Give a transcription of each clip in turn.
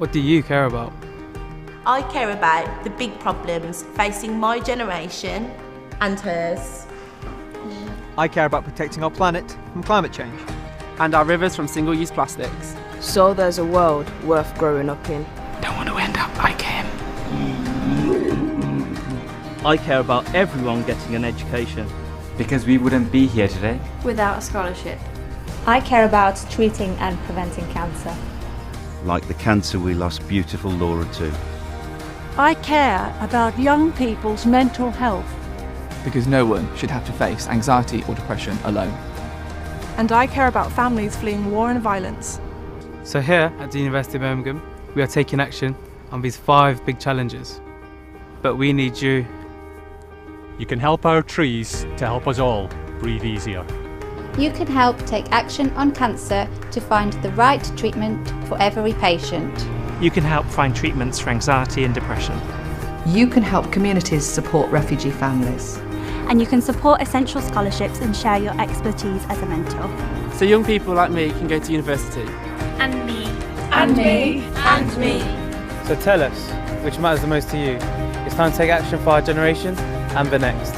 What do you care about? I care about the big problems facing my generation and hers. I care about protecting our planet from climate change. And our rivers from single-use plastics. So there's a world worth growing up in. Don't want to end up like him. I care about everyone getting an education. Because we wouldn't be here today without a scholarship. I care about treating and preventing cancer. Like the cancer we lost beautiful Laura to. I care about young people's mental health. Because no one should have to face anxiety or depression alone. And I care about families fleeing war and violence. So here at the University of Birmingham, we are taking action on these 5 big challenges. But we need you. You can help our trees to help us all breathe easier. You can help take action on cancer to find the right treatment for every patient. You can help find treatments for anxiety and depression. You can help communities support refugee families. And you can support essential scholarships and share your expertise as a mentor. So young people like me can go to university. And me. And me. And me. So tell us, which matters the most to you? It's time to take action for our generation and the next.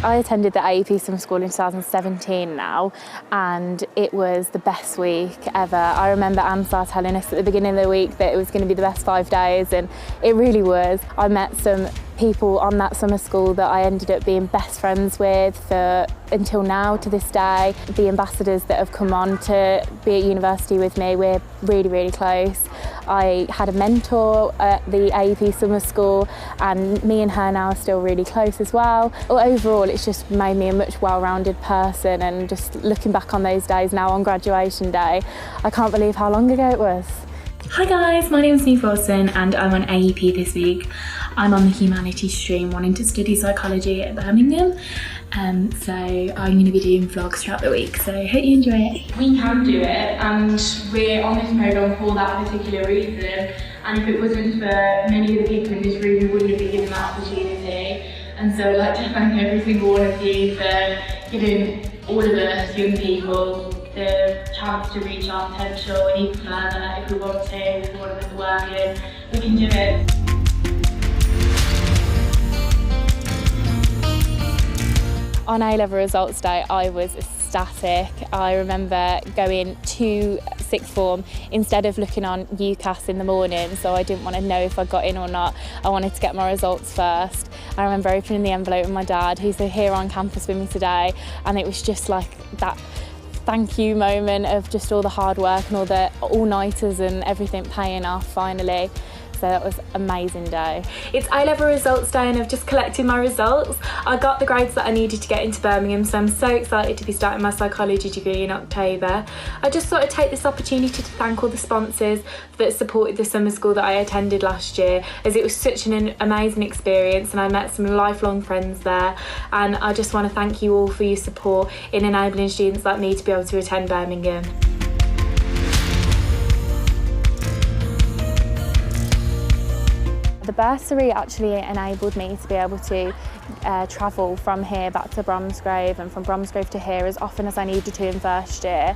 I attended the AEP Summer School in 2017 now, and it was the best week ever. I remember Ansar telling us at the beginning of the week that it was going to be the best 5 days, and it really was. I met some people on that summer school that I ended up being best friends with for until now, to this day. The ambassadors that have come on to be at university with me, we're really, really close. I had a mentor at the AEP Summer School, and me and her now are still really close as well. Overall, it's just made me a much well-rounded person, and just looking back on those days now on graduation day, I can't believe how long ago it was. Hi guys, my name is Neve Wilson and I'm on AEP this week. I'm on the humanities stream wanting to study psychology at Birmingham. So I'm going to be doing vlogs throughout the week, so I hope you enjoy it. We can do it, and we're on this programme for that particular reason, and if it wasn't for many of the people in this room, we wouldn't have been given that opportunity. And so I'd like to thank every single one of you for giving all of us young people the chance to reach our potential and even further if we want to, if we want to put the work in, we can do it. On A-level results day, I was ecstatic. I remember going to sixth form instead of looking on UCAS in the morning, so I didn't want to know if I got in or not. I wanted to get my results first. I remember opening the envelope with my dad, who's here on campus with me today, and it was just like that thank you moment of just all the hard work and all the all-nighters and everything paying off finally. So that was an amazing day. It's A-level results day and I've just collected my results. I got the grades that I needed to get into Birmingham, so I'm so excited to be starting my psychology degree in October. I just thought I'd take this opportunity to thank all the sponsors that supported the summer school that I attended last year, as it was such an amazing experience and I met some lifelong friends there, and I just want to thank you all for your support in enabling students like me to be able to attend Birmingham. The bursary actually enabled me to be able to travel from here back to Bromsgrove and from Bromsgrove to here as often as I needed to in first year,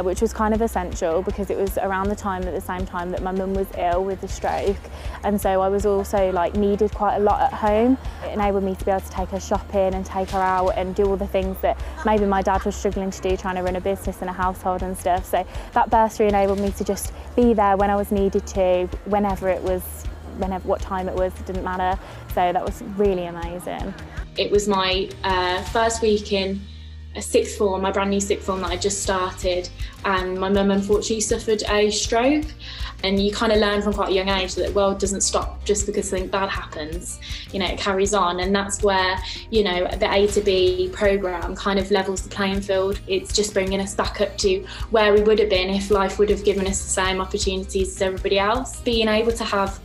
which was kind of essential because it was around the same time that my mum was ill with a stroke, and so I was also needed quite a lot at home. It enabled me to be able to take her shopping and take her out and do all the things that maybe my dad was struggling to do, trying to run a business and a household and stuff. So that bursary enabled me to just be there when I was needed to, what time it was, it didn't matter. So that was really amazing. It was my first week in a sixth form, my brand new sixth form that I just started, and my mum unfortunately suffered a stroke. And you kind of learn from quite a young age that the world doesn't stop just because something bad happens. It carries on, and that's where, the A to B programme kind of levels the playing field. It's just bringing us back up to where we would have been if life would have given us the same opportunities as everybody else. Being able to have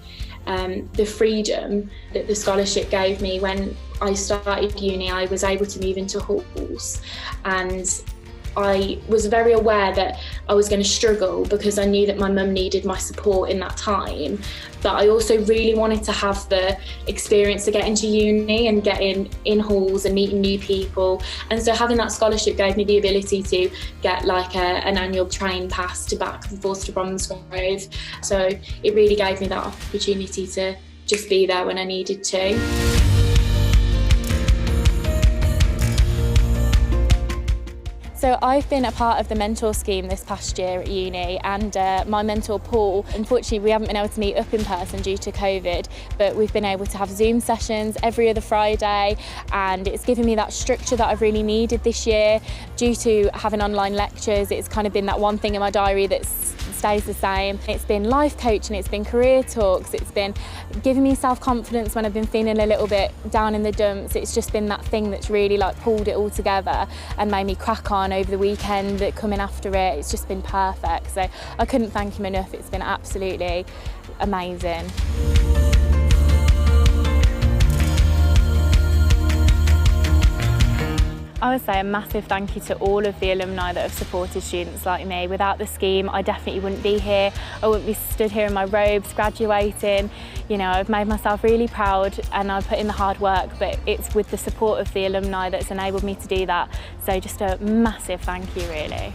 the freedom that the scholarship gave me when I started uni, I was able to move into halls, and I was very aware that I was going to struggle because I knew that my mum needed my support in that time. But I also really wanted to have the experience to get into uni and get in halls and meeting new people. And so having that scholarship gave me the ability to get like an annual train pass to back and forth to Bromsgrove. So it really gave me that opportunity to just be there when I needed to. So I've been a part of the mentor scheme this past year at uni, and my mentor Paul, unfortunately we haven't been able to meet up in person due to COVID, but we've been able to have Zoom sessions every other Friday, and it's given me that structure that I've really needed this year. Due to having online lectures, it's kind of been that one thing in my diary that stays the same. It's been life coaching, it's been career talks, it's been giving me self-confidence when I've been feeling a little bit down in the dumps. It's just been that thing that's really like pulled it all together and made me crack on over the weekend, coming after it. It's just been perfect. So I couldn't thank him enough. It's been absolutely amazing. I would say a massive thank you to all of the alumni that have supported students like me. Without the scheme, I definitely wouldn't be here. I wouldn't be stood here in my robes graduating. You know, I've made myself really proud and I've put in the hard work, but it's with the support of the alumni that's enabled me to do that. So just a massive thank you, really.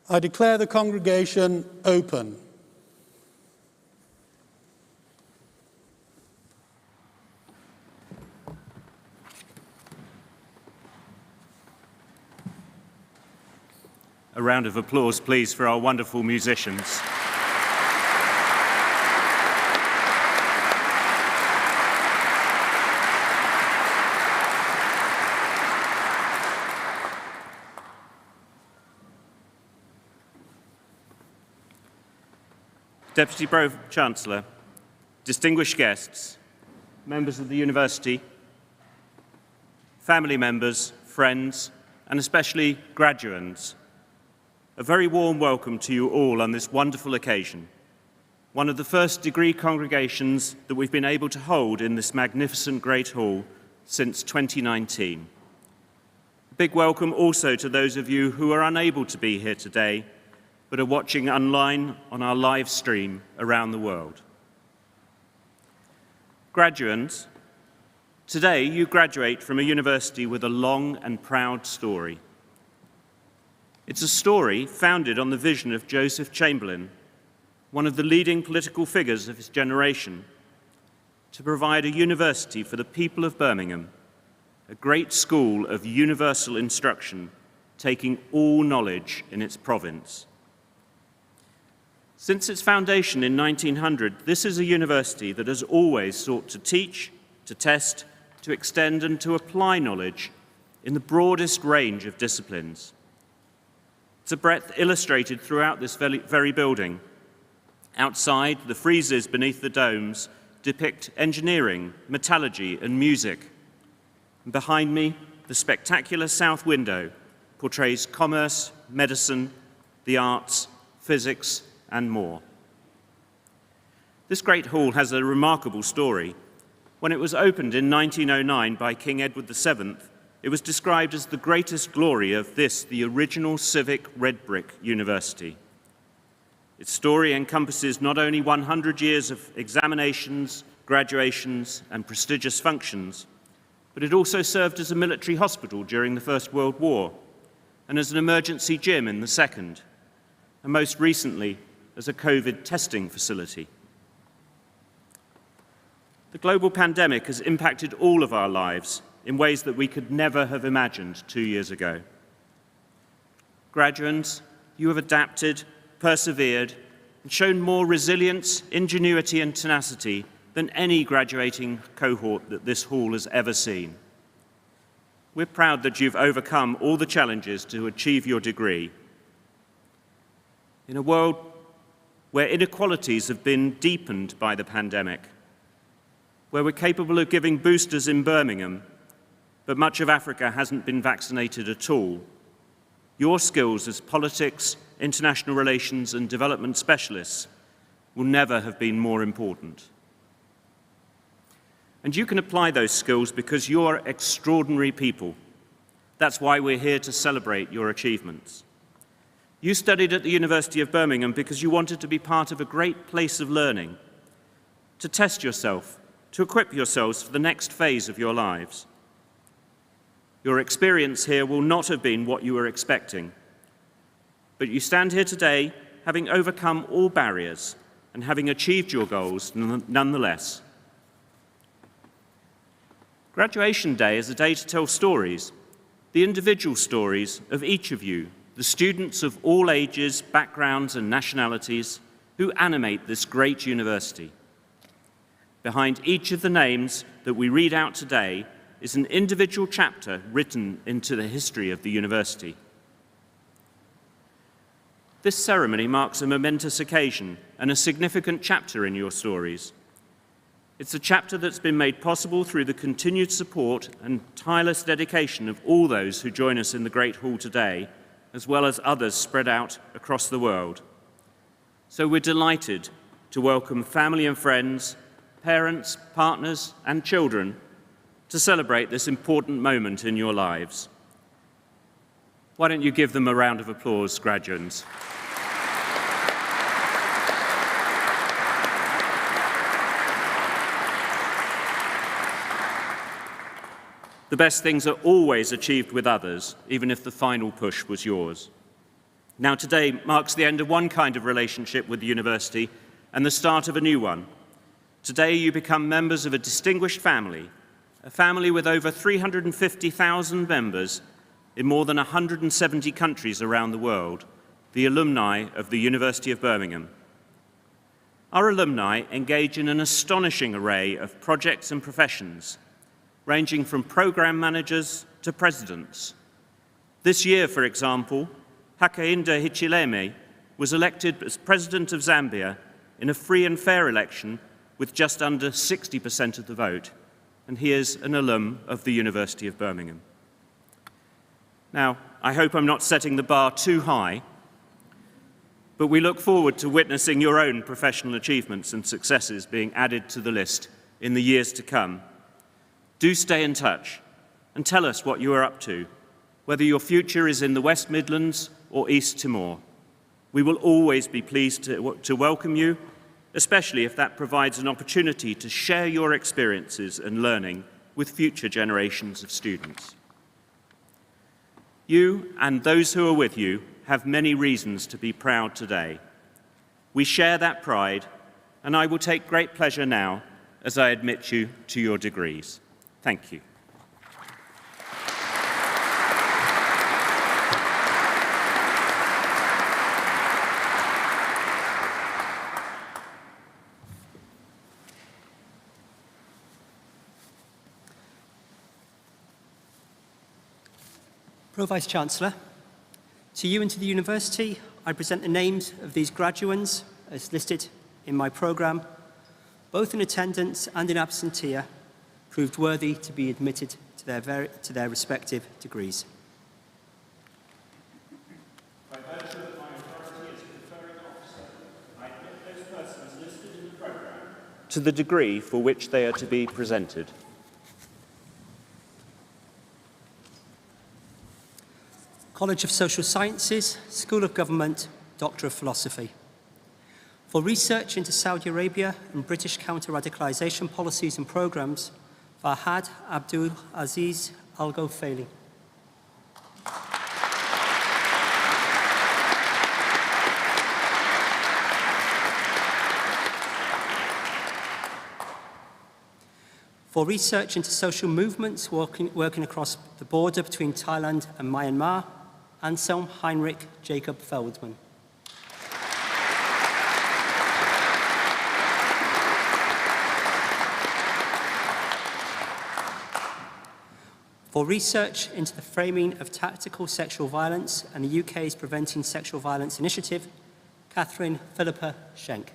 I declare the congregation open. A round of applause, please, for our wonderful musicians. Deputy Pro-Chancellor, distinguished guests, members of the university, family members, friends, and especially graduands, a very warm welcome to you all on this wonderful occasion, one of the first degree congregations that we've been able to hold in this magnificent Great Hall since 2019. A big welcome also to those of you who are unable to be here today, but are watching online on our live stream around the world. Graduands, today you graduate from a university with a long and proud story. It's a story founded on the vision of Joseph Chamberlain, one of the leading political figures of his generation, to provide a university for the people of Birmingham, a great school of universal instruction, taking all knowledge in its province. Since its foundation in 1900, this is a university that has always sought to teach, to test, to extend and to apply knowledge in the broadest range of disciplines. It's a breadth illustrated throughout this very building. Outside, the friezes beneath the domes depict engineering, metallurgy and music. And behind me, the spectacular south window portrays commerce, medicine, the arts, physics, and more. This great hall has a remarkable story. When it was opened in 1909 by King Edward VII, it was described as the greatest glory of this, the original civic red brick university. Its story encompasses not only 100 years of examinations, graduations, and prestigious functions, but it also served as a military hospital during the First World War, and as an emergency gym in the Second, and most recently, as a COVID testing facility. The global pandemic has impacted all of our lives in ways that we could never have imagined 2 years ago. Graduands, you have adapted, persevered, and shown more resilience, ingenuity, and tenacity than any graduating cohort that this hall has ever seen. We're proud that you've overcome all the challenges to achieve your degree. In a world where inequalities have been deepened by the pandemic, where we're capable of giving boosters in Birmingham, but much of Africa hasn't been vaccinated at all, your skills as politics, international relations and development specialists will never have been more important. And you can apply those skills because you're extraordinary people. That's why we're here to celebrate your achievements. You studied at the University of Birmingham because you wanted to be part of a great place of learning, to test yourself, to equip yourselves for the next phase of your lives. Your experience here will not have been what you were expecting, but you stand here today having overcome all barriers and having achieved your goals nonetheless. Graduation Day is a day to tell stories, the individual stories of each of you, the students of all ages, backgrounds and nationalities who animate this great university. Behind each of the names that we read out today is an individual chapter written into the history of the university. This ceremony marks a momentous occasion and a significant chapter in your stories. It's a chapter that's been made possible through the continued support and tireless dedication of all those who join us in the Great Hall today, as well as others spread out across the world. So we're delighted to welcome family and friends, parents, partners, and children to celebrate this important moment in your lives. Why don't you give them a round of applause, graduands? The best things are always achieved with others, even if the final push was yours. Now, today marks the end of one kind of relationship with the university and the start of a new one. Today, you become members of a distinguished family, a family with over 350,000 members in more than 170 countries around the world, the alumni of the University of Birmingham. Our alumni engage in an astonishing array of projects and professions, ranging from program managers to presidents. This year, for example, Hakainde Hichilema was elected as President of Zambia in a free and fair election with just under 60% of the vote, and he is an alum of the University of Birmingham. Now, I hope I'm not setting the bar too high, but we look forward to witnessing your own professional achievements and successes being added to the list in the years to come. Do stay in touch and tell us what you are up to, whether your future is in the West Midlands or East Timor. We will always be pleased to welcome you, especially if that provides an opportunity to share your experiences and learning with future generations of students. You and those who are with you have many reasons to be proud today. We share that pride, and I will take great pleasure now as I admit you to your degrees. Thank you. Pro-Vice-Chancellor, to you and to the University, I present the names of these graduands as listed in my programme, both in attendance and in absentia, proved worthy to be admitted to their respective degrees. By virtue of my authority as conferring officer, I admit those persons listed in the programme to the degree for which they are to be presented. College of Social Sciences, School of Government, Doctor of Philosophy. For research into Saudi Arabia and British counter-radicalisation policies and programmes, Farhad Abdul Aziz Al-Ghofali. For research into social movements working across the border between Thailand and Myanmar, Anselm Heinrich Jacob Feldman. For research into the framing of tactical sexual violence and the UK's Preventing Sexual Violence Initiative, Catherine Philippa Schenk.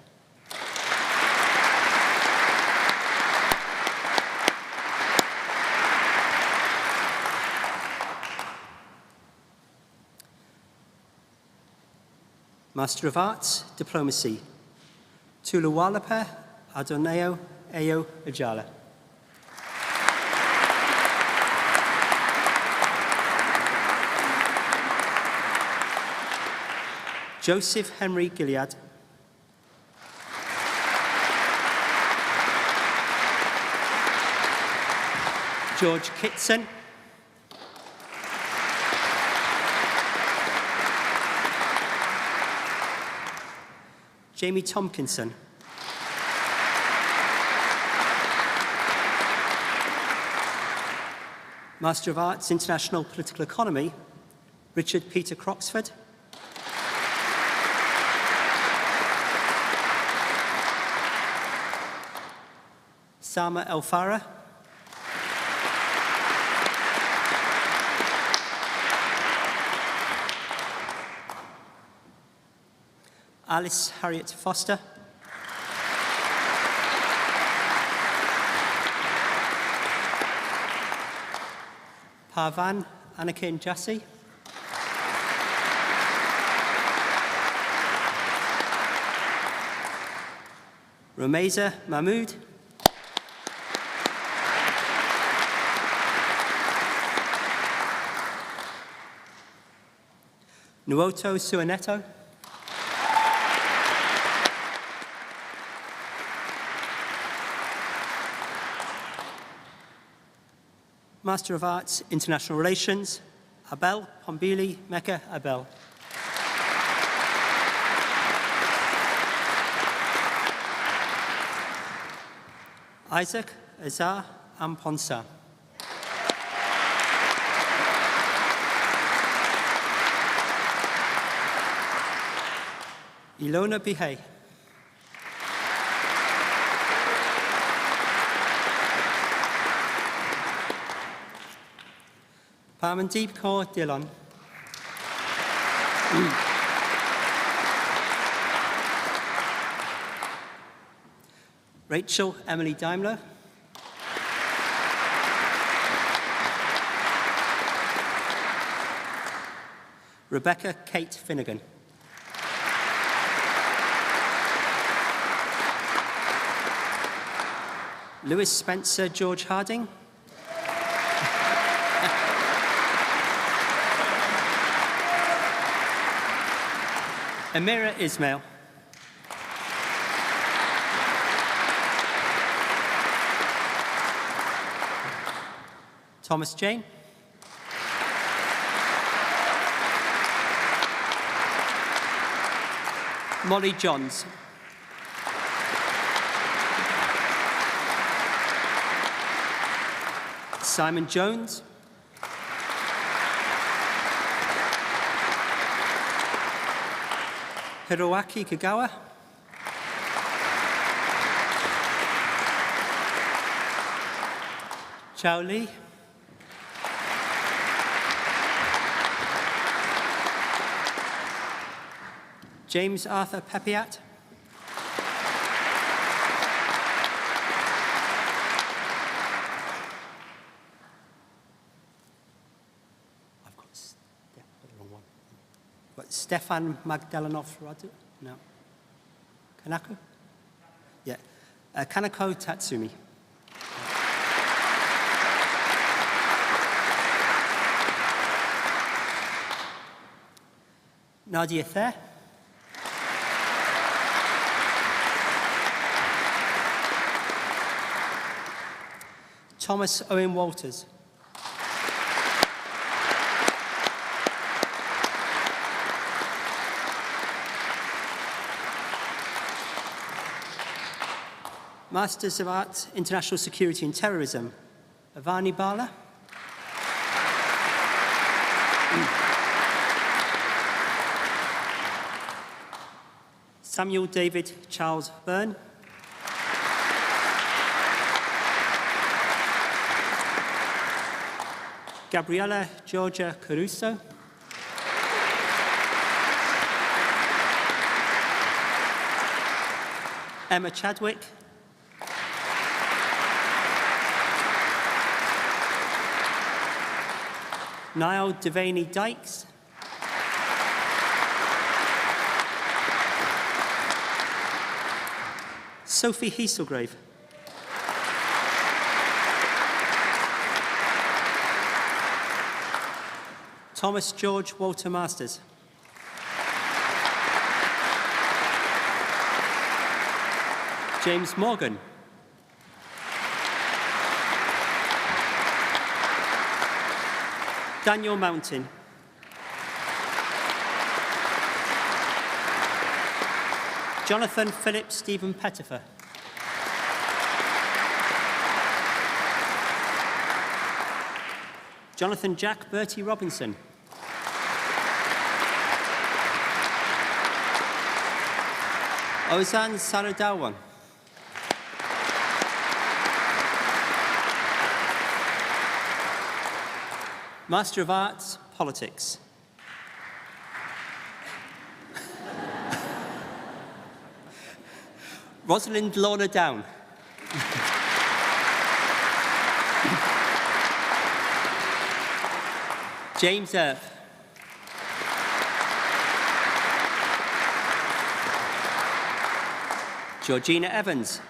Master of Arts, Diplomacy, Tuluwalapa Adoneo Ayo Ajala. Joseph Henry Gilead. George Kitson. Jamie Tompkinson. Master of Arts, International Political Economy, Richard Peter Croxford. Sama El Farah. Alice Harriet Foster. Parvan Anakin Jassi. Romeza Mahmood. Nuoto Suaneto. Master of Arts, International Relations, Abel Pombili Mecca Abel. Isaac Azar Amponsa. Ilona Bihey. Parmandeep Kaur Dillon. Rachel Emily Daimler. Rebecca Kate Finnegan. Lewis Spencer George Harding. Amira Ismail. Thomas Jane. Molly Johns. Simon Jones. Hiroaki Kagawa. Chao Li. James Arthur Pepiat. Stefan Magdalenov Radu? No. Kanako? Yeah. Kanako Tatsumi. Nadia Thair. Thomas Owen Walters. Masters of Arts, International Security and Terrorism, Avani Bala. Samuel David Charles Byrne. Gabriella Georgia Caruso. Emma Chadwick. Niall Devaney Dykes. Sophie Heselgrave. Thomas George Walter Masters. James Morgan. Daniel Mountain. Jonathan Philip Stephen Pettifer. Jonathan Jack Bertie Robinson. Ozan Saradawan. Master of Arts, Politics. Rosalind Lorna Down. James Earth. Georgina Evans.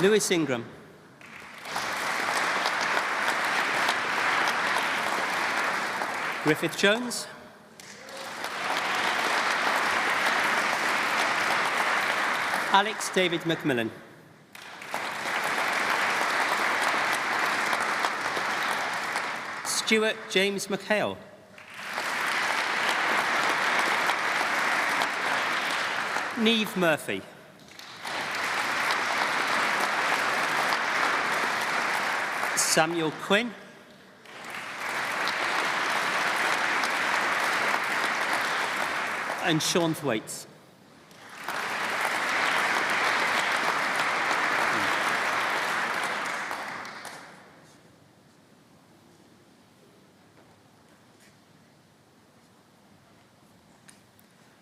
Lewis Ingram. Griffith Jones. Alex David McMillan. Stuart James McHale. Niamh Murphy. Samuel Quinn. And Sean Thwaites.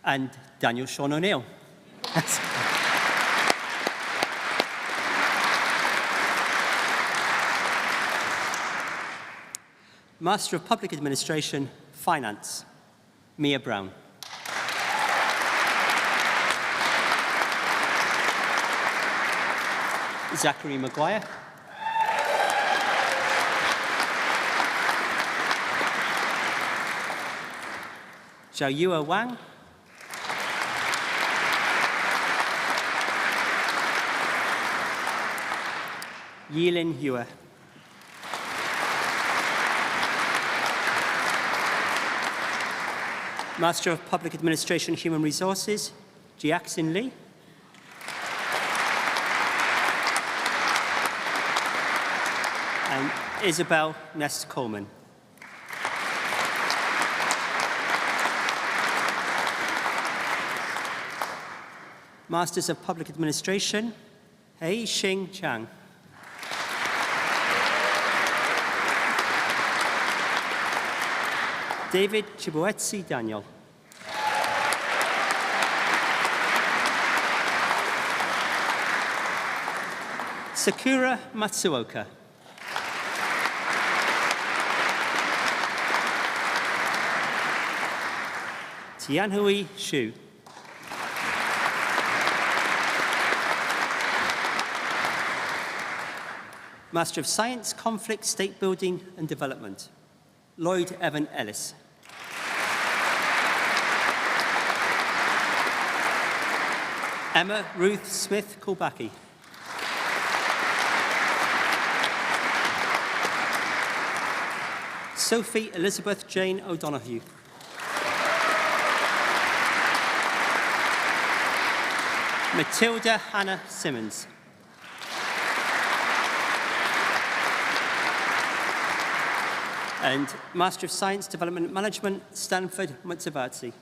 And Daniel Sean O'Neill. Master of Public Administration, Finance, Mia Brown. Zachary Maguire. Xiaoyue Wang. Yilin Hua. Master of Public Administration, Human Resources, Jiaxin Lee. And Isabel Nest Coleman. Masters of Public Administration, Hei Xing Chang. David Chibuetsi Daniel. Sakura Matsuoka. Tianhui Xu. Master of Science, Conflict, State Building and Development, Lloyd Evan Ellis. Emma Ruth Smith Kulbaki. Sophie Elizabeth Jane O'Donoghue. Matilda Hannah Simmons. And Master of Science Development Management, Stanford Mutsavadzi.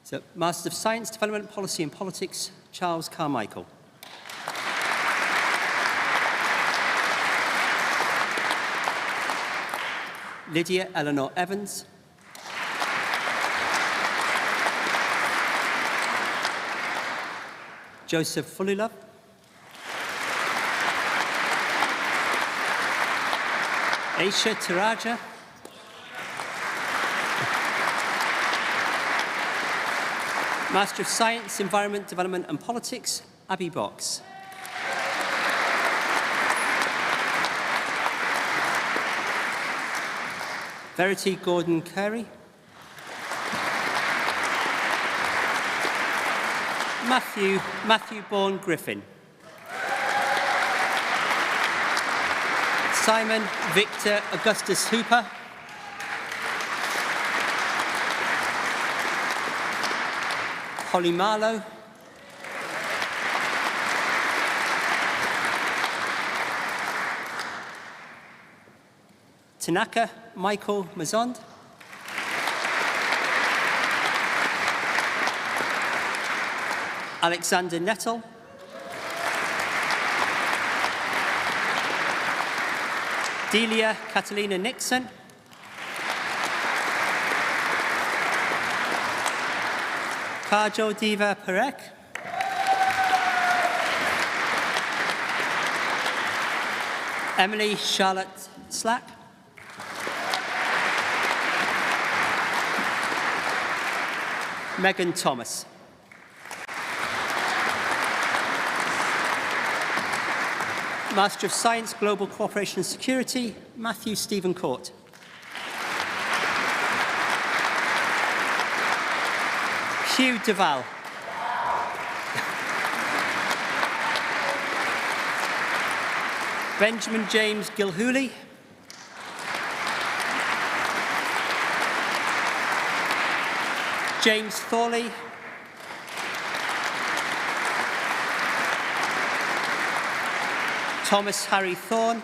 So, Master of Science, Development, Policy and Politics, Charles Carmichael. Lydia Eleanor Evans. Joseph Fulilove. Aisha Taraja. Master of Science, Environment, Development and Politics, Abby Box. Verity Gordon Carey. Matthew Bourne Griffin. Simon Victor Augustus Hooper. Holly Marlowe. Tanaka Michael Mazond. Alexander Nettle. Delia Catalina Nixon. Kajo Diva Parek. Emily Charlotte Slack. Megan Thomas. Master of Science, Global Cooperation and Security, Matthew Stephen Court. Hugh Duval. Benjamin James Gilhooly. James Thorley. Thomas Harry Thorne.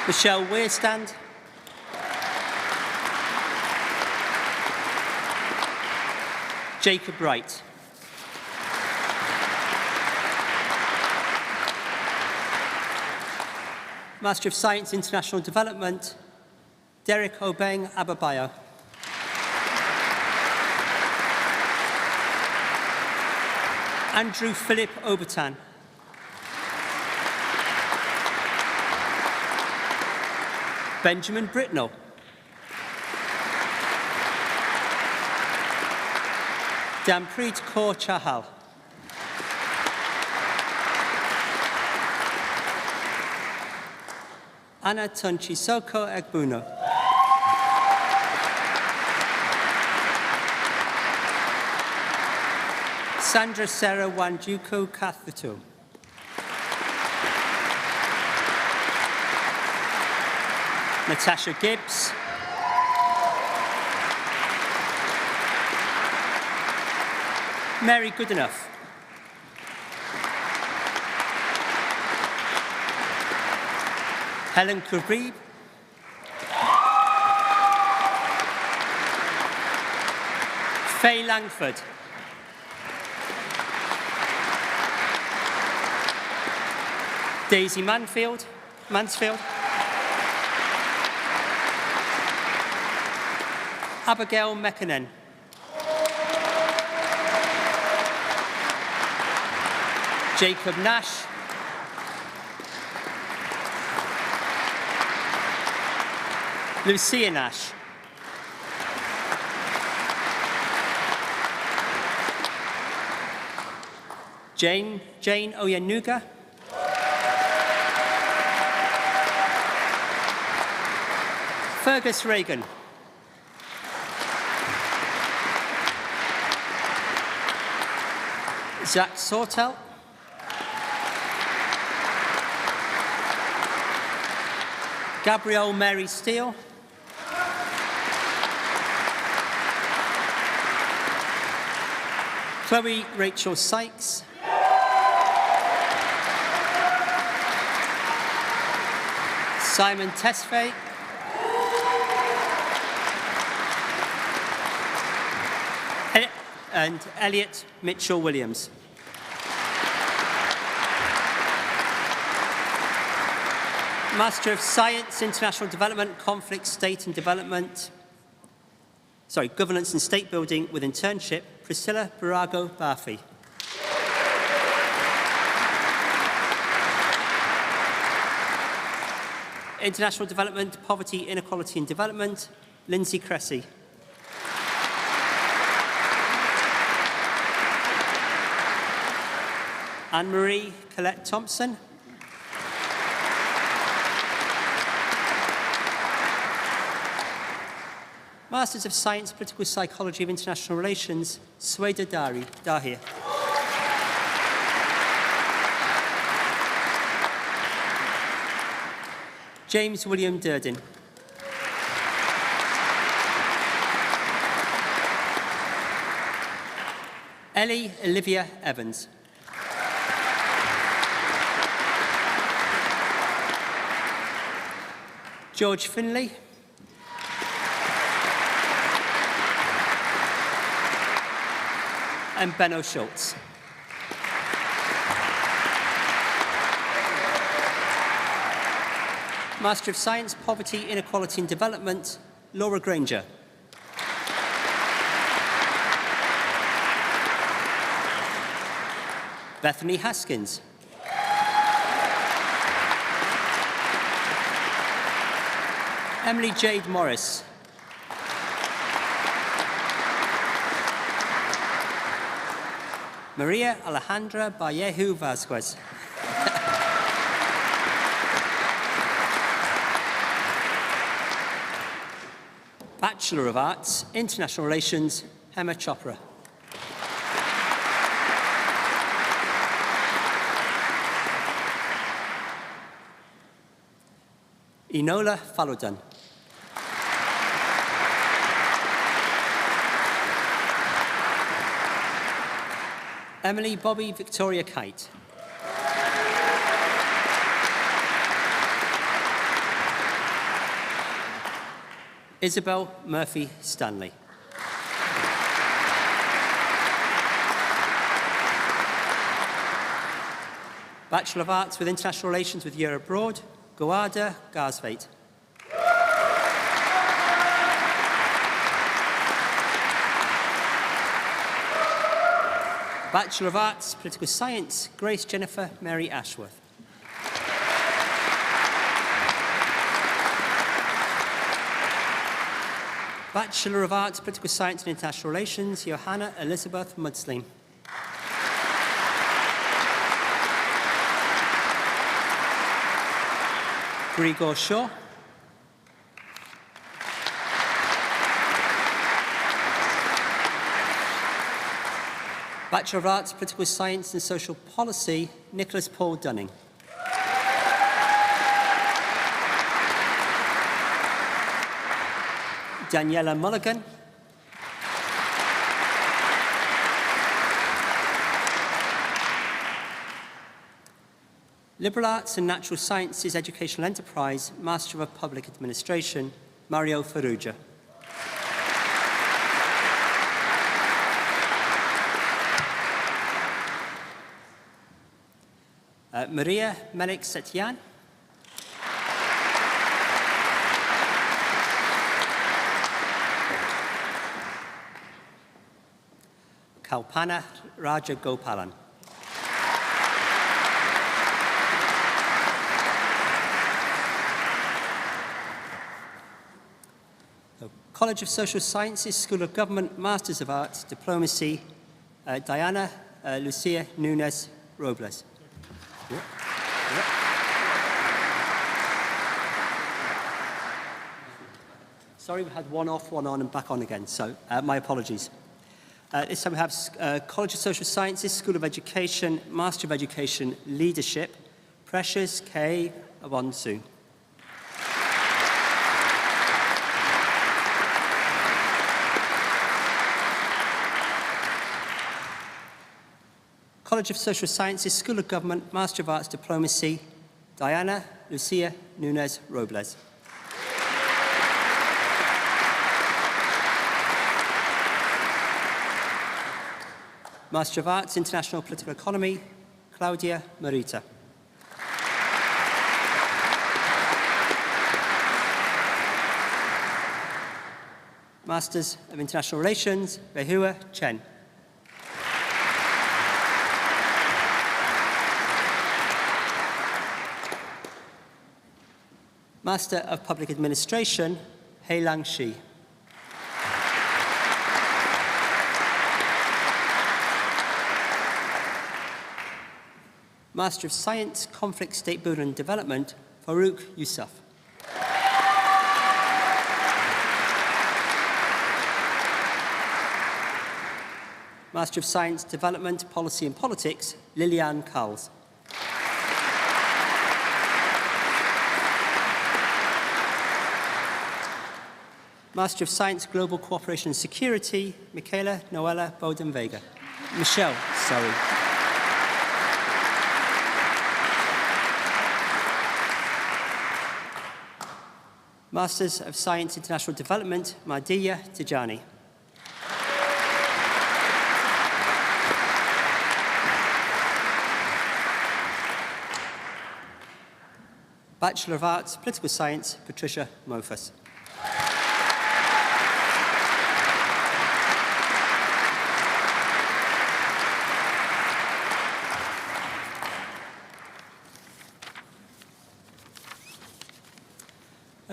Michelle Weirstand. Jacob Wright. Master of Science, International Development, Derek Obeng Ababayo. Andrew Philip Obertan. Benjamin Britnell. Dampreet Kaur Chahal. Anna Tunchisoko Egbuno. Sandra Sarah Wanjuku Kathutu. Natasha Gibbs. Mary Goodenough. Helen Kubrib. Faye Langford. Daisy Mansfield. Abigail Mekinen. Jacob Nash. Lucia Nash. Jane Oyenuga. Fergus Reagan. Zach Sortel. Gabrielle Mary Steele. Chloe Rachel Sykes. Simon Tesfaye. And Elliot Mitchell-Williams. Master of Science, International Development, Conflict, State and Development, Governance and State Building with Internship, Priscilla Barago Barfi. International Development, Poverty, Inequality and Development, Lindsay Cressy. Anne-Marie Colette Thompson. Masters of Science, Political Psychology of International Relations, Sweda Dahir. James William Durden. Ellie Olivia Evans. George Finley. And Benno Schultz. Master of Science, Poverty, Inequality and Development, Laura Granger. Bethany Haskins. Emily Jade Morris. Maria Alejandra Vallejo Vasquez. Bachelor of Arts, International Relations, Hema Chopra. Enola Fallodan. Emily Bobby Victoria Kite. Isabel Murphy Stanley. Bachelor of Arts with International Relations with Year Abroad, Goada Garsveit. Bachelor of Arts, Political Science, Grace Jennifer Mary Ashworth. Bachelor of Arts, Political Science and International Relations, Johanna Elizabeth Mudsling. Grigor Shaw. Bachelor of Arts, Political Science and Social Policy, Nicholas Paul Dunning. Daniela Mulligan. Liberal Arts and Natural Sciences Educational Enterprise, Master of Public Administration, Mario Ferrugia. Maria Melik Setyan. Kalpana Raja Gopalan. College of Social Sciences, School of Government, Masters of Arts, Diplomacy, Diana Lucia Nunes Robles. Sorry, we had one off, one on, and back on again, so my apologies. This time we have College of Social Sciences, School of Education, Master of Education, Leadership, Precious K. Awonsu. College of Social Sciences, School of Government, Master of Arts, Diplomacy, Diana Lucia Nunes Robles. Master of Arts, International Political Economy, Claudia Marita. Masters of International Relations, Behua Chen. Master of Public Administration, Heilang Shi. Master of Science, Conflict, State Building and Development, Farouk Yousaf. Master of Science, Development, Policy and Politics, Liliane Karls. Master of Science, Global Cooperation and Security, Michaela Noella Bowden-Vega. Michelle, sorry. Masters of Science, International Development, Mahdiya Tijani. Bachelor of Arts, Political Science, Patricia Mofus.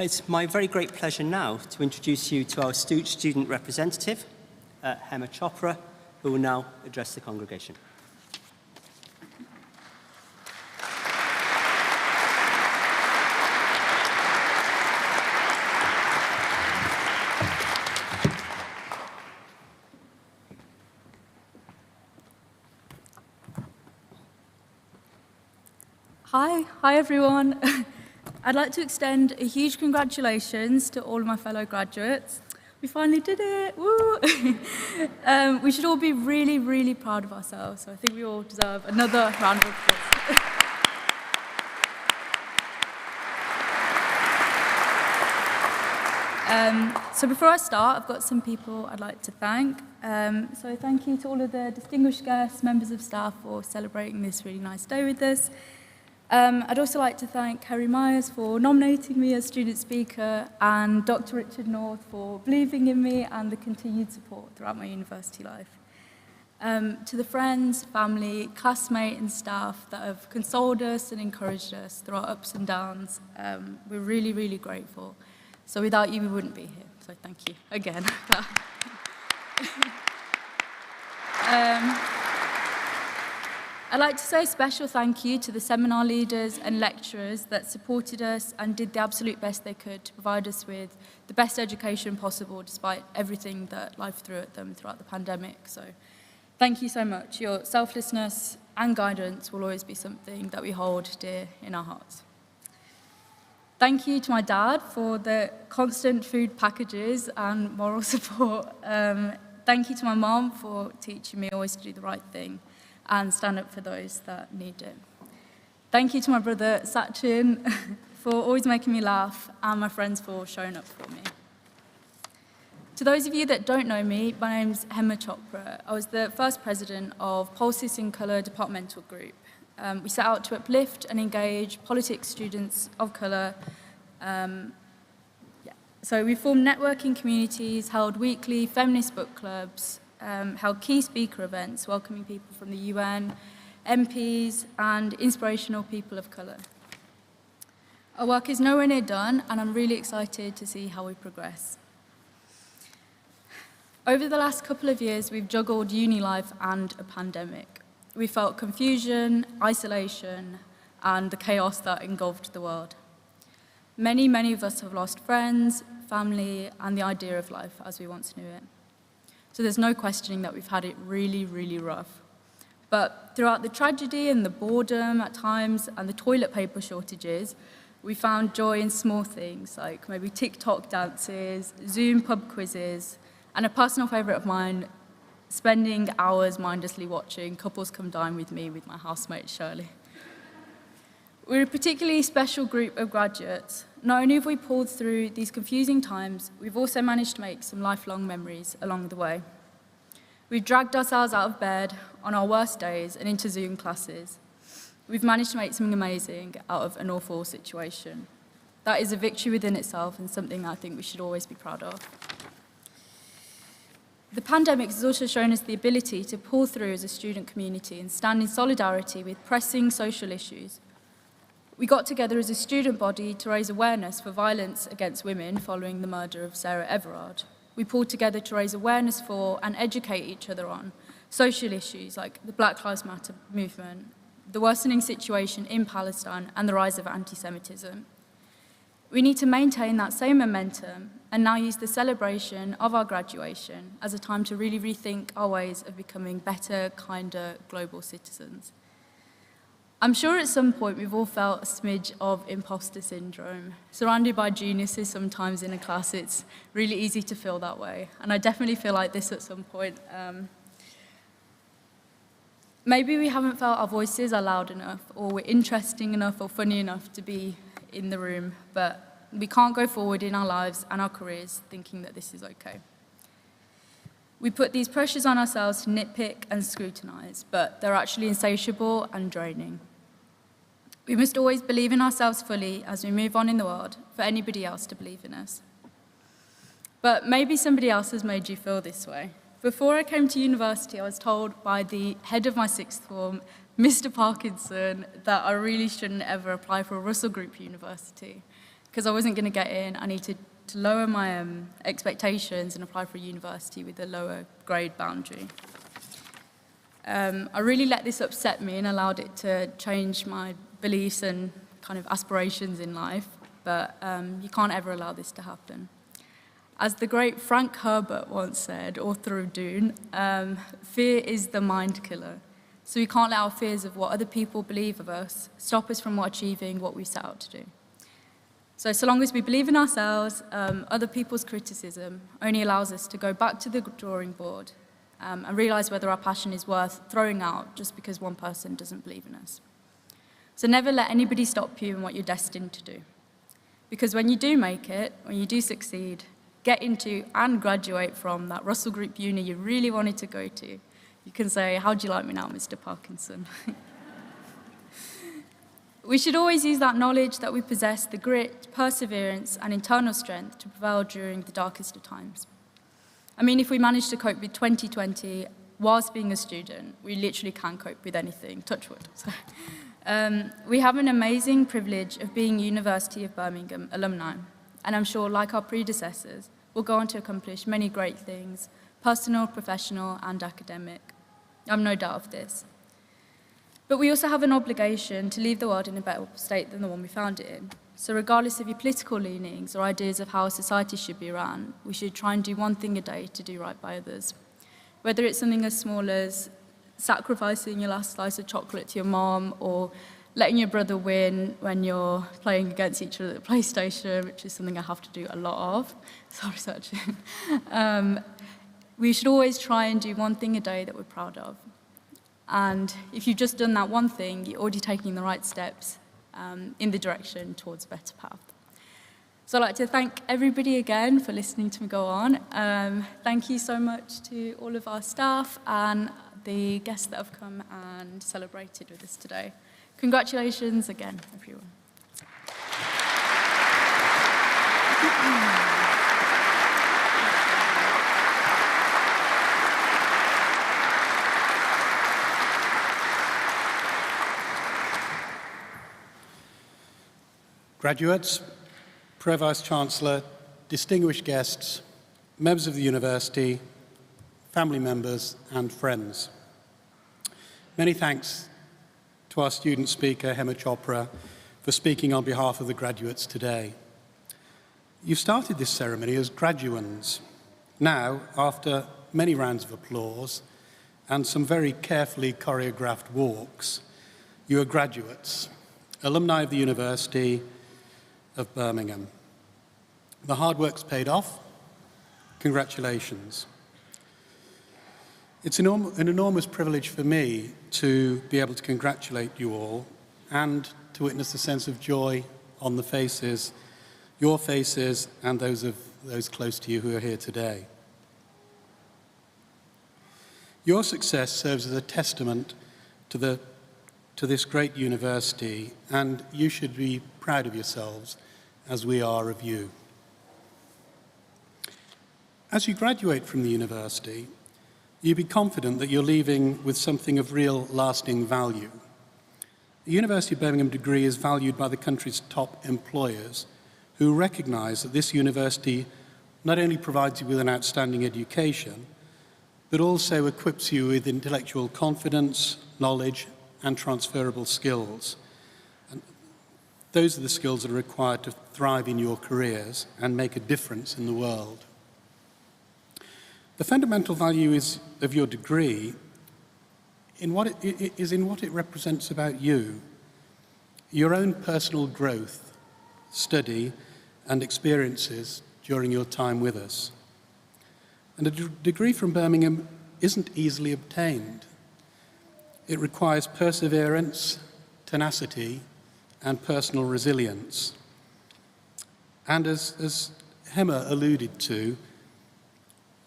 It's my very great pleasure now to introduce you to our student representative, Hema Chopra, who will now address the congregation. Hi everyone. I'd like to extend a huge congratulations to all of my fellow graduates. We finally did it, woo! We should all be really, really proud of ourselves, so I think we all deserve another round of applause. So before I start, I've got some people I'd like to thank. So thank you to all of the distinguished guests, members of staff for celebrating this really nice day with us. I'd also like to thank Kerry Myers for nominating me as student speaker and Dr. Richard North for believing in me and the continued support throughout my university life. To the friends, family, classmates and staff that have consoled us and encouraged us through our ups and downs, we're really, really grateful. So without you, we wouldn't be here. So thank you again. I'd like to say a special thank you to the seminar leaders and lecturers that supported us and did the absolute best they could to provide us with the best education possible despite everything that life threw at them throughout the pandemic. So thank you so much. Your selflessness and guidance will always be something that we hold dear in our hearts. Thank you to my dad for the constant food packages and moral support. Thank you to my mom for teaching me always to do the right thing and stand up for those that need it. Thank you to my brother Sachin for always making me laugh and my friends for showing up for me. To those of you that don't know me, my name's Hema Chopra. I was the first president of Pulses in Colour departmental group. We set out to uplift and engage politics students of colour. So we formed networking communities, held weekly feminist book clubs, held key speaker events welcoming people from the UN, MPs and inspirational people of colour. Our work is nowhere near done and I'm really excited to see how we progress. Over the last couple of years we've juggled uni life and a pandemic. We felt confusion, isolation and the chaos that engulfed the world. Many of us have lost friends, family and the idea of life as we once knew it. So there's no questioning that we've had it really, really rough. But throughout the tragedy and the boredom at times and the toilet paper shortages, we found joy in small things like maybe TikTok dances, Zoom pub quizzes, and a personal favourite of mine, spending hours mindlessly watching Couples Come Dine with me with my housemate Shirley. We're a particularly special group of graduates. Not only have we pulled through these confusing times, we've also managed to make some lifelong memories along the way. We've dragged ourselves out of bed on our worst days and into Zoom classes. We've managed to make something amazing out of an awful situation. That is a victory within itself and something that I think we should always be proud of. The pandemic has also shown us the ability to pull through as a student community and stand in solidarity with pressing social issues. We got together as a student body to raise awareness for violence against women following the murder of Sarah Everard. We pulled together to raise awareness for and educate each other on social issues like the Black Lives Matter movement, the worsening situation in Palestine and the rise of anti-Semitism. We need to maintain that same momentum and now use the celebration of our graduation as a time to really rethink our ways of becoming better, kinder, global citizens. I'm sure at some point we've all felt a smidge of imposter syndrome. Surrounded by geniuses sometimes in a class, it's really easy to feel that way. And I definitely feel like this at some point. Maybe we haven't felt our voices are loud enough, or we're interesting enough or funny enough to be in the room, but we can't go forward in our lives and our careers thinking that this is okay. We put these pressures on ourselves to nitpick and scrutinise, but they're actually insatiable and draining. We must always believe in ourselves fully as we move on in the world for anybody else to believe in us. But maybe somebody else has made you feel this way. Before I came to university, I was told by the head of my sixth form, Mr. Parkinson, that I really shouldn't ever apply for a Russell Group university because I wasn't going to get in. I needed to lower my expectations and apply for a university with a lower grade boundary. I really let this upset me and allowed it to change my beliefs and kind of aspirations in life, but you can't ever allow this to happen. As the great Frank Herbert once said, author of Dune, fear is the mind killer. So we can't let our fears of what other people believe of us stop us from achieving what we set out to do. So long as we believe in ourselves, other people's criticism only allows us to go back to the drawing board and realise whether our passion is worth throwing out just because one person doesn't believe in us. So never let anybody stop you in what you're destined to do. Because when you do make it, when you do succeed, get into and graduate from that Russell Group uni you really wanted to go to, you can say, "How do you like me now, Mr. Parkinson?" We should always use that knowledge that we possess, the grit, perseverance, and internal strength to prevail during the darkest of times. I mean, if we manage to cope with 2020 whilst being a student, we literally can cope with anything, touch wood. So, we have an amazing privilege of being University of Birmingham alumni, and I'm sure, like our predecessors, we'll go on to accomplish many great things, personal, professional, and academic. I have no doubt of this. But we also have an obligation to leave the world in a better state than the one we found it in. So regardless of your political leanings or ideas of how a society should be run, we should try and do one thing a day to do right by others. Whether it's something as small as sacrificing your last slice of chocolate to your mom, or letting your brother win when you're playing against each other at the PlayStation, which is something I have to do a lot of. Sorry, Sachin. We should always try and do one thing a day that we're proud of. And if you've just done that one thing, you're already taking the right steps in the direction towards a better path. So I'd like to thank everybody again for listening to me go on. Thank you so much to all of our staff and the guests that have come and celebrated with us today. Congratulations again, everyone. Graduates, Pro-Vice-Chancellor, distinguished guests, members of the university, family members and friends. Many thanks to our student speaker, Hema Chopra, for speaking on behalf of the graduates today. You've started this ceremony as graduands. Now, after many rounds of applause and some very carefully choreographed walks, you are graduates, alumni of the University of Birmingham. The hard work's paid off. Congratulations. It's an enormous privilege for me to be able to congratulate you all and to witness the sense of joy on the faces, your faces and those of those close to you who are here today. Your success serves as a testament to this great university, and you should be proud of yourselves as we are of you. As you graduate from the university, you be confident that you're leaving with something of real lasting value. The University of Birmingham degree is valued by the country's top employers, who recognise that this university not only provides you with an outstanding education, but also equips you with intellectual confidence, knowledge, and transferable skills. And those are the skills that are required to thrive in your careers and make a difference in the world. The fundamental value of your degree in what it represents about you, your own personal growth, study, and experiences during your time with us. And a degree from Birmingham isn't easily obtained. It requires perseverance, tenacity, and personal resilience. And as Hema alluded to,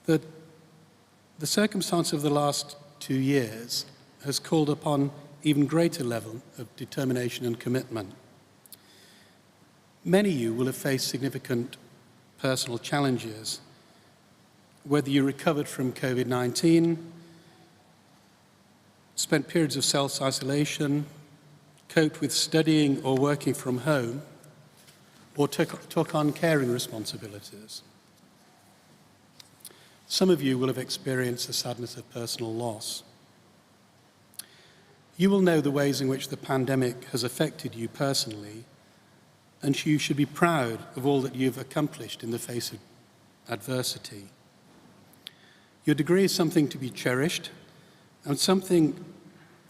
the circumstance of the last 2 years has called upon even greater level of determination and commitment. Many of you will have faced significant personal challenges, whether you recovered from COVID-19, spent periods of self-isolation, coped with studying or working from home, or took on caring responsibilities. Some of you will have experienced the sadness of personal loss. You will know the ways in which the pandemic has affected you personally, and you should be proud of all that you've accomplished in the face of adversity. Your degree is something to be cherished and something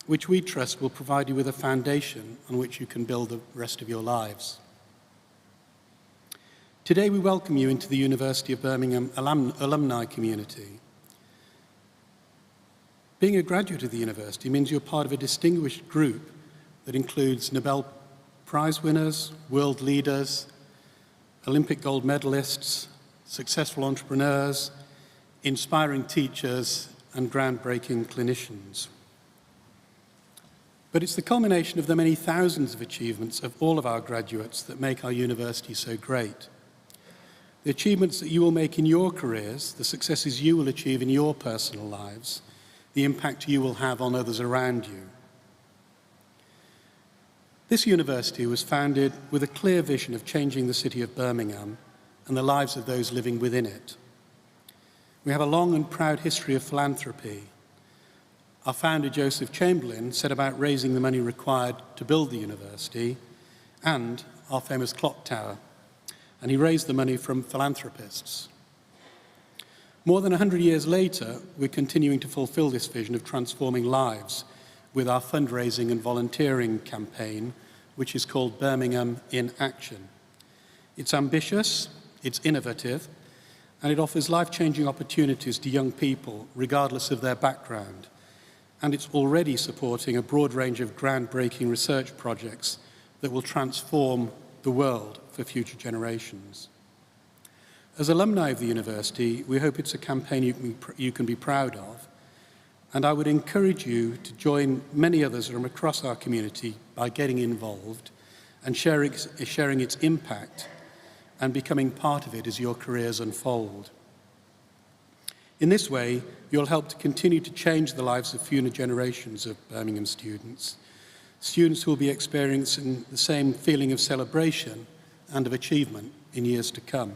which we trust will provide you with a foundation on which you can build the rest of your lives. Today we welcome you into the University of Birmingham alumni community. Being a graduate of the university means you're part of a distinguished group that includes Nobel Prize winners, world leaders, Olympic gold medalists, successful entrepreneurs, inspiring teachers, and groundbreaking clinicians. But it's the culmination of the many thousands of achievements of all of our graduates that make our university so great. The achievements that you will make in your careers, the successes you will achieve in your personal lives, the impact you will have on others around you. This university was founded with a clear vision of changing the city of Birmingham and the lives of those living within it. We have a long and proud history of philanthropy. Our founder, Joseph Chamberlain, set about raising the money required to build the university and our famous clock tower, and he raised the money from philanthropists. More than 100 years later, we're continuing to fulfill this vision of transforming lives with our fundraising and volunteering campaign, which is called Birmingham in Action. It's ambitious, it's innovative, and it offers life-changing opportunities to young people, regardless of their background. And it's already supporting a broad range of groundbreaking research projects that will transform the world for future generations. As alumni of the university, we hope it's a campaign you can be proud of, and I would encourage you to join many others from across our community by getting involved and sharing its impact and becoming part of it as your careers unfold. In this way, you'll help to continue to change the lives of future generations of Birmingham students who will be experiencing the same feeling of celebration and of achievement in years to come.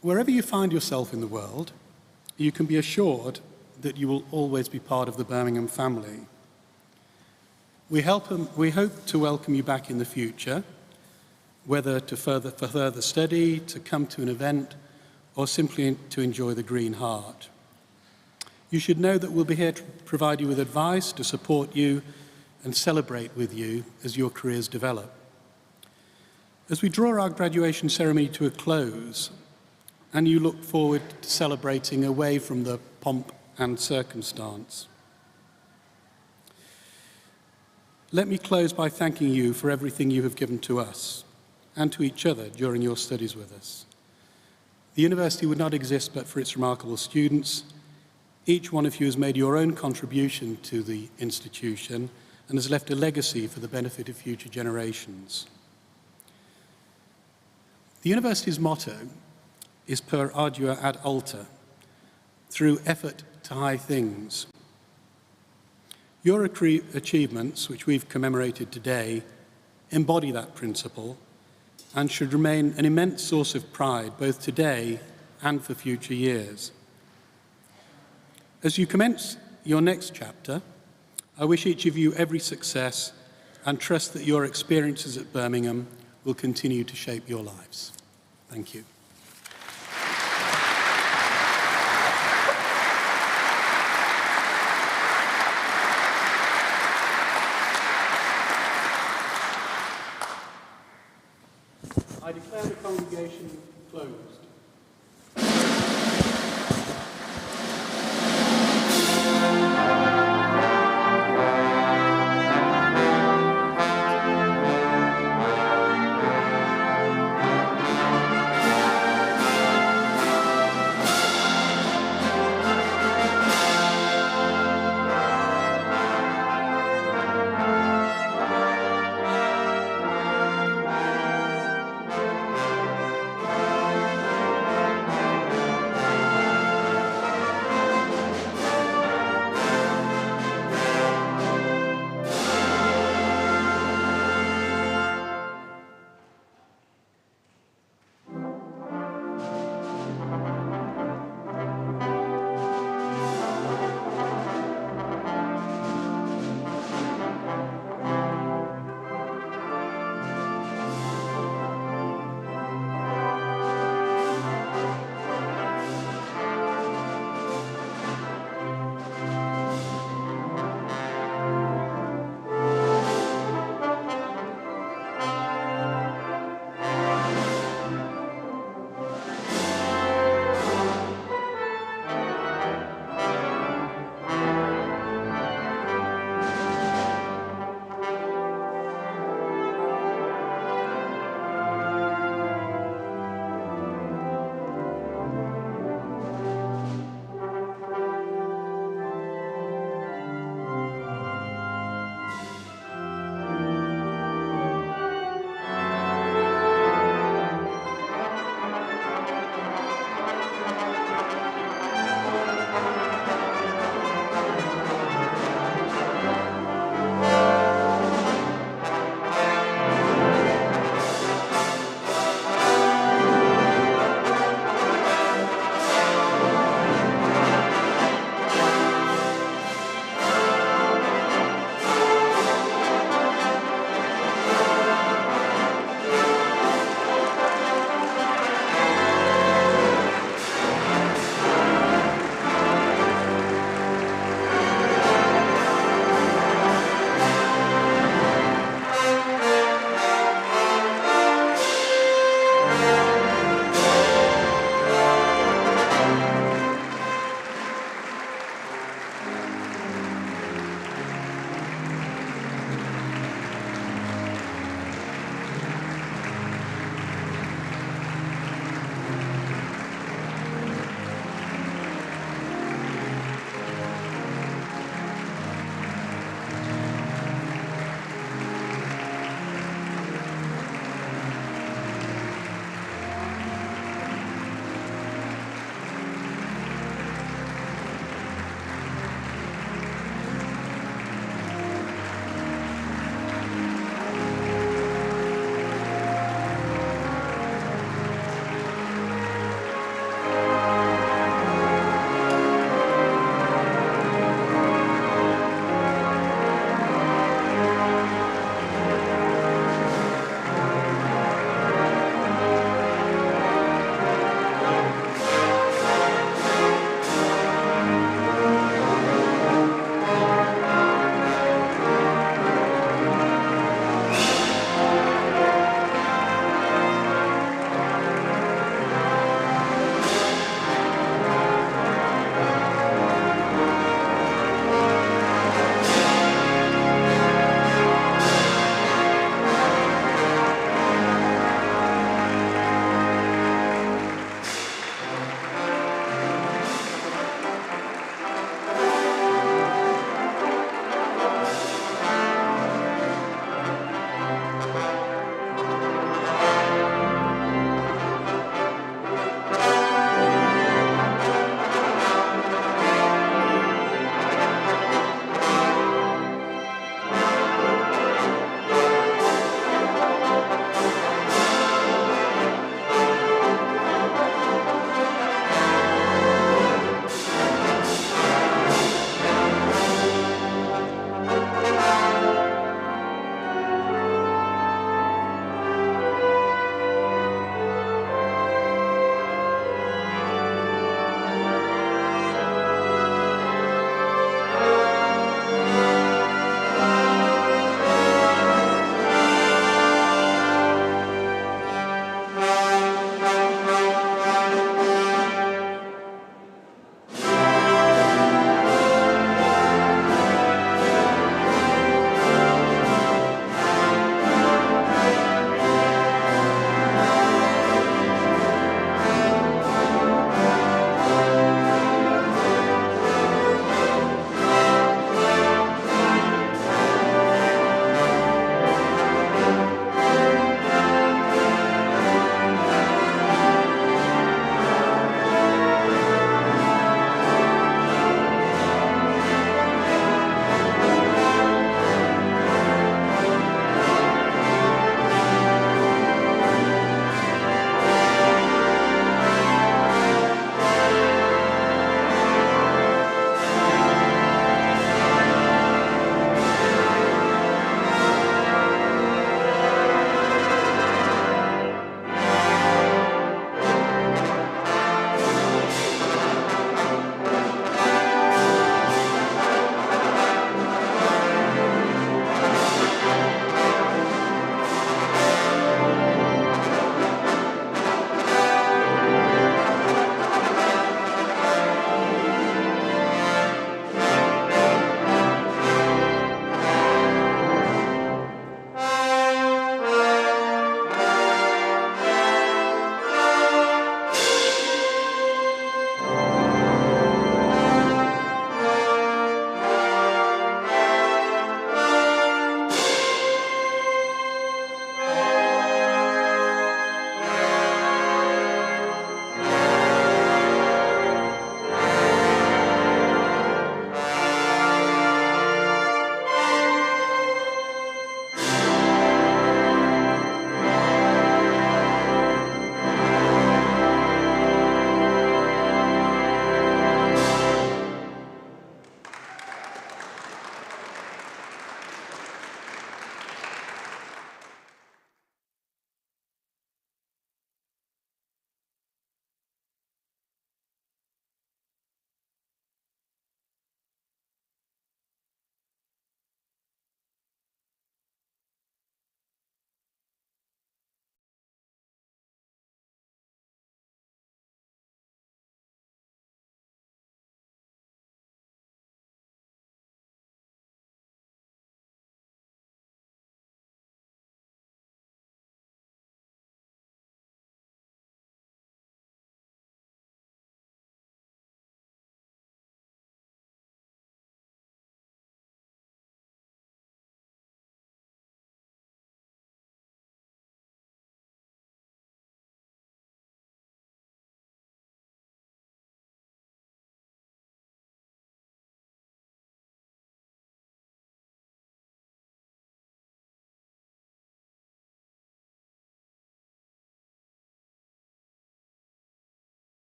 Wherever you find yourself in the world, you can be assured that you will always be part of the Birmingham family. We hope to welcome you back in the future, whether for further study, to come to an event, or simply to enjoy the Green Heart. You should know that we'll be here to provide you with advice, to support you, and celebrate with you as your careers develop. As we draw our graduation ceremony to a close, and you look forward to celebrating away from the pomp and circumstance, let me close by thanking you for everything you have given to us and to each other during your studies with us. The university would not exist but for its remarkable students. Each one of you has made your own contribution to the institution and has left a legacy for the benefit of future generations. The university's motto is per ardua ad alta, through effort to high things. Your achievements, which we've commemorated today, embody that principle and should remain an immense source of pride both today and for future years. As you commence your next chapter, I wish each of you every success and trust that your experiences at Birmingham will continue to shape your lives. Thank you. I declare the congregation closed.